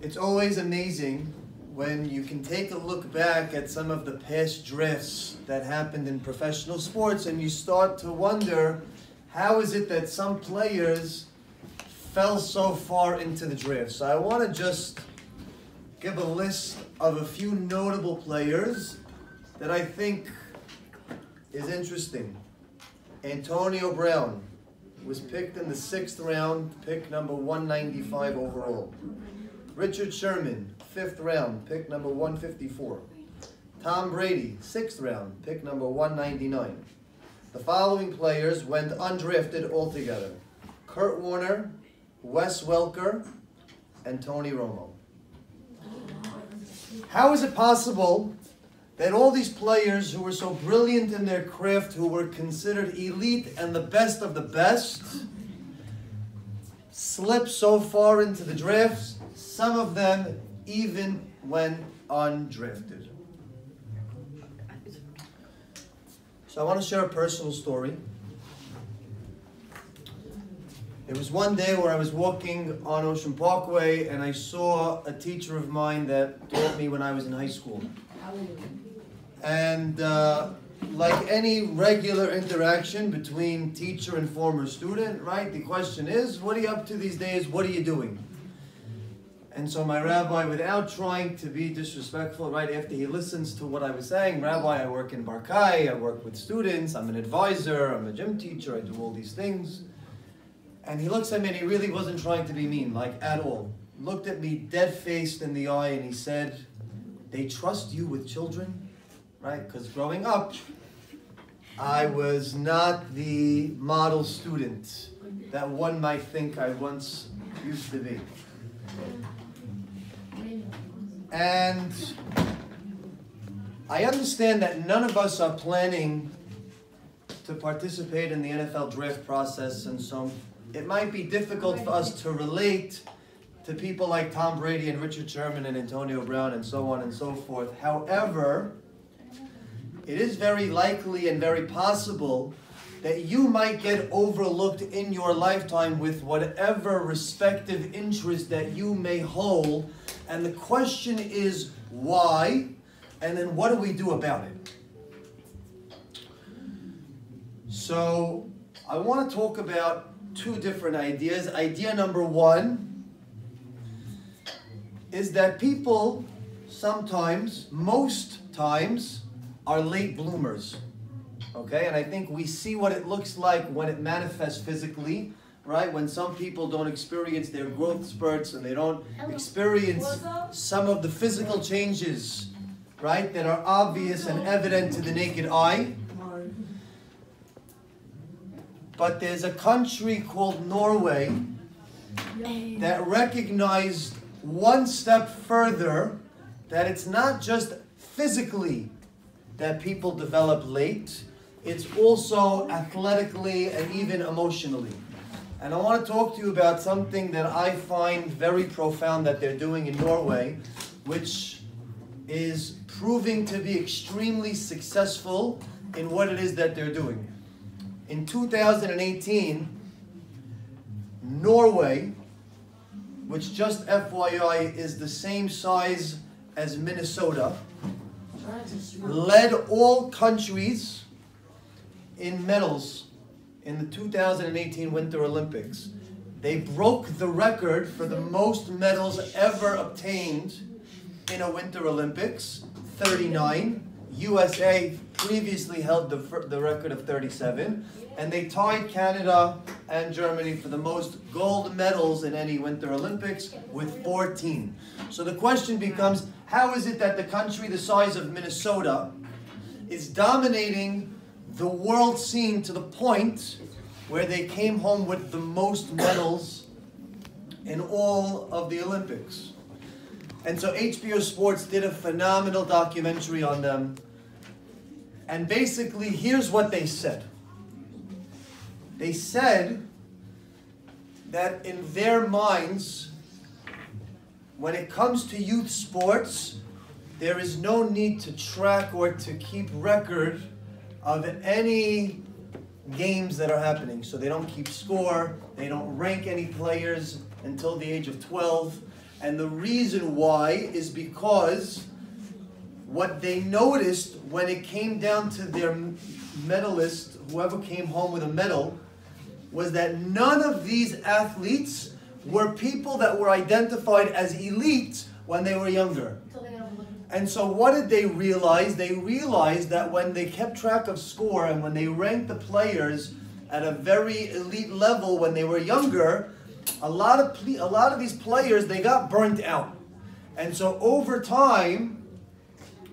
It's always amazing when you can take a look back at some of the past drafts that happened in professional sports and you start to wonder, how is it that some players fell so far into the draft? So I want to just give a list of a few notable players that I think is interesting. Antonio Brown was picked in the 6th round, pick number 195 overall. Richard Sherman, 5th round, pick number 154. Tom Brady, 6th round, pick number 199. The following players went undrafted altogether: Kurt Warner, Wes Welker, and Tony Romo. How is it possible that all these players who were so brilliant in their craft, who were considered elite and the best of the best, slipped so far into the drafts? Some of them even went undrafted. So I want to share a personal story. It was one day where I was walking on Ocean Parkway and I saw a teacher of mine that taught me when I was in high school. And like any regular interaction between teacher and former student, right, the question is, what are you up to these days? What are you doing? And so my rabbi, without trying to be disrespectful, right after he listens to what I was saying, Rabbi, I work in Barkai, I work with students, I'm an advisor, I'm a gym teacher, I do all these things. And he looks at me and he really wasn't trying to be mean, like at all. Looked at me dead-faced in the eye and he said, "They trust you with children?" Right? Because growing up, I was not the model student that one might think I once used to be. And I understand that none of us are planning to participate in the NFL draft process, and so it might be difficult for us to relate to people like Tom Brady and Richard Sherman and Antonio Brown and so on and so forth. However, it is very likely and very possible that you might get overlooked in your lifetime with whatever respective interest that you may hold. And the question is, why? And then what do we do about it? So I want to talk about two different ideas. Idea number one is that people sometimes, most times, are late bloomers. Okay, and I think we see what it looks like when it manifests physically, right? When some people don't experience their growth spurts and they don't experience some of the physical changes, right, that are obvious and evident to the naked eye. But there's a country called Norway that recognized one step further that it's not just physically that people develop late, it's also athletically and even emotionally. And I want to talk to you about something that I find very profound that they're doing in Norway, which is proving to be extremely successful in what it is that they're doing. In 2018, Norway, which just FYI is the same size as Minnesota, led all countries in medals in the 2018 Winter Olympics. They broke the record for the most medals ever obtained in a Winter Olympics, 39. USA previously held the record of 37, and they tied Canada and Germany for the most gold medals in any Winter Olympics with 14. So the question becomes, how is it that the country the size of Minnesota is dominating the world scene to the point where they came home with the most medals in all of the Olympics? And so HBO Sports did a phenomenal documentary on them. And basically, here's what they said. They said that in their minds, when it comes to youth sports, there is no need to track or to keep record of any games that are happening. So they don't keep score, they don't rank any players until the age of 12. And the reason why is because what they noticed when it came down to their medalist, whoever came home with a medal, was that none of these athletes were people that were identified as elite when they were younger. And so what did they realize? They realized that when they kept track of score and when they ranked the players at a very elite level when they were younger, a lot of these players, they got burnt out. And so over time,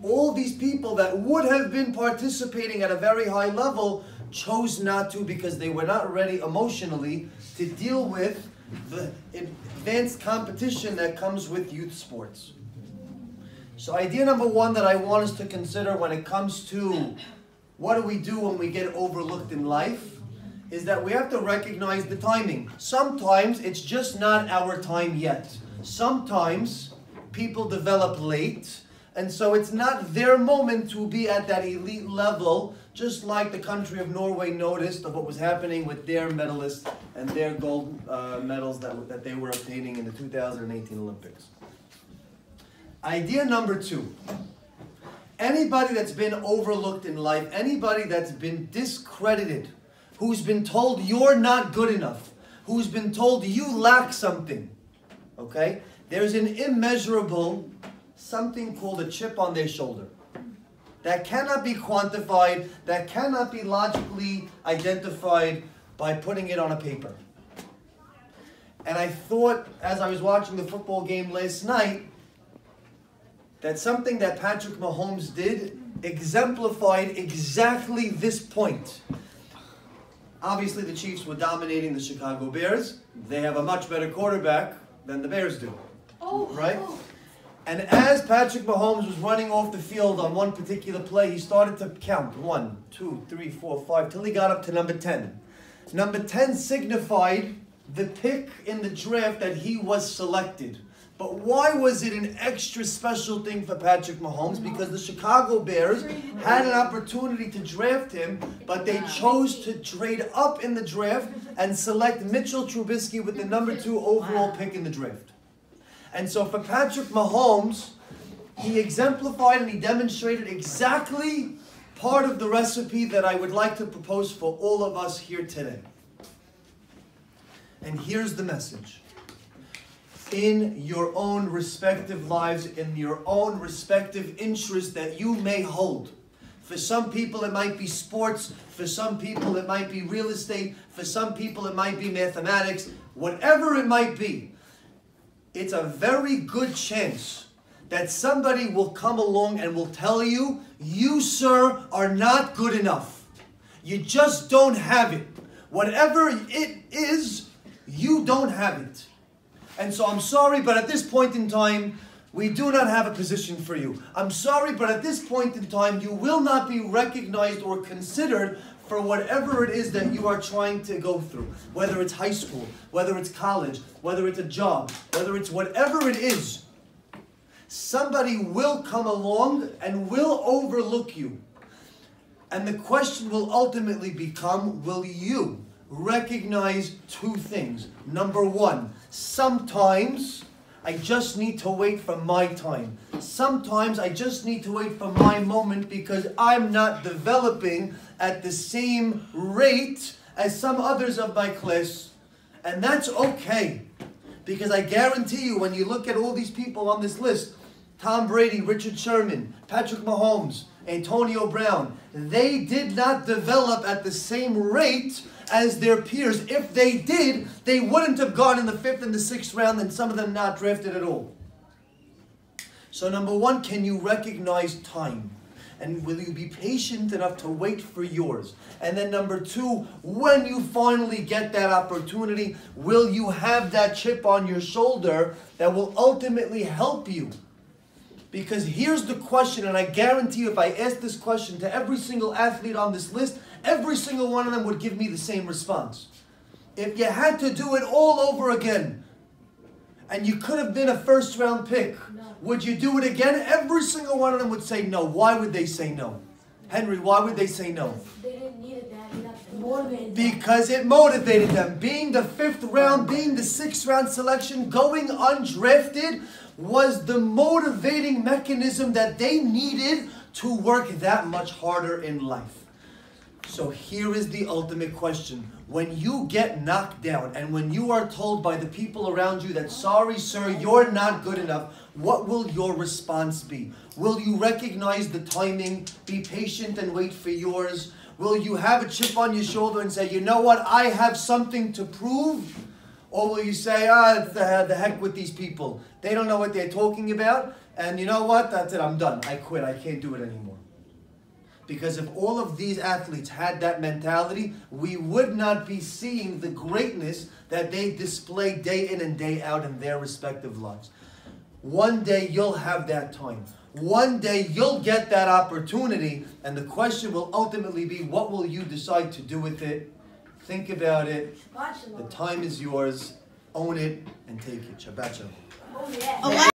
all these people that would have been participating at a very high level chose not to because they were not ready emotionally to deal with the advanced competition that comes with youth sports. So idea number one that I want us to consider when it comes to what do we do when we get overlooked in life is that we have to recognize the timing. Sometimes it's just not our time yet. Sometimes people develop late, and so it's not their moment to be at that elite level, just like the country of Norway noticed of what was happening with their medalists and their gold medals that they were obtaining in the 2018 Olympics. Idea number two. Anybody that's been overlooked in life, anybody that's been discredited, who's been told you're not good enough, who's been told you lack something, okay? There's an immeasurable something called a chip on their shoulder that cannot be quantified, that cannot be logically identified by putting it on a paper. And I thought, as I was watching the football game last night, that something that Patrick Mahomes did exemplified exactly this point. Obviously, the Chiefs were dominating the Chicago Bears. They have a much better quarterback than the Bears do, right? And as Patrick Mahomes was running off the field on one particular play, he started to count 1, 2, 3, 4, 5, till he got up to number 10. Number 10 signified the pick in the draft that he was selected. But why was it an extra special thing for Patrick Mahomes? Because the Chicago Bears had an opportunity to draft him, but they chose to trade up in the draft and select Mitchell Trubisky with the number 2 overall pick in the draft. And so for Patrick Mahomes, he exemplified and he demonstrated exactly part of the recipe that I would like to propose for all of us here today. And here's the message. In your own respective lives, in your own respective interests that you may hold. For some people it might be sports, for some people it might be real estate, for some people it might be mathematics, whatever it might be. It's a very good chance that somebody will come along and will tell you, you, sir, are not good enough. You just don't have it. Whatever it is, you don't have it. And so I'm sorry, but at this point in time, we do not have a position for you. I'm sorry, but at this point in time, you will not be recognized or considered for whatever it is that you are trying to go through. Whether it's high school, whether it's college, whether it's a job, whether it's whatever it is. Somebody will come along and will overlook you. And the question will ultimately become, will you recognize two things? Number one, sometimes I just need to wait for my time. Sometimes I just need to wait for my moment because I'm not developing at the same rate as some others of my class. And that's okay. Because I guarantee you, when you look at all these people on this list, Tom Brady, Richard Sherman, Patrick Mahomes, Antonio Brown, they did not develop at the same rate as their peers. If they did, they wouldn't have gone in the 5th and the 6th round, and some of them not drafted at all. So number one, can you recognize time? And will you be patient enough to wait for yours? And then number two, when you finally get that opportunity, will you have that chip on your shoulder that will ultimately help you? Because here's the question, and I guarantee you if I ask this question to every single athlete on this list, every single one of them would give me the same response. If you had to do it all over again, and you could have been a first-round pick, would you do it again? Every single one of them would say no. Why would they say no? Henry, why would they say no? They didn't need it, Dad. Because it motivated them. Being the 5th round, being the 6th round selection, going undrafted was the motivating mechanism that they needed to work that much harder in life. So here is the ultimate question. When you get knocked down and when you are told by the people around you that, sorry sir, you're not good enough, what will your response be? Will you recognize the timing, be patient and wait for yours? Will you have a chip on your shoulder and say, you know what, I have something to prove? Or will you say, the heck with these people. They don't know what they're talking about. And you know what, that's it, I'm done. I quit, I can't do it anymore. Because if all of these athletes had that mentality, we would not be seeing the greatness that they display day in and day out in their respective lives. One day you'll have that time. One day you'll get that opportunity, and the question will ultimately be, what will you decide to do with it? Think about it. The time is yours. Own it and take it. Shabbat shalom.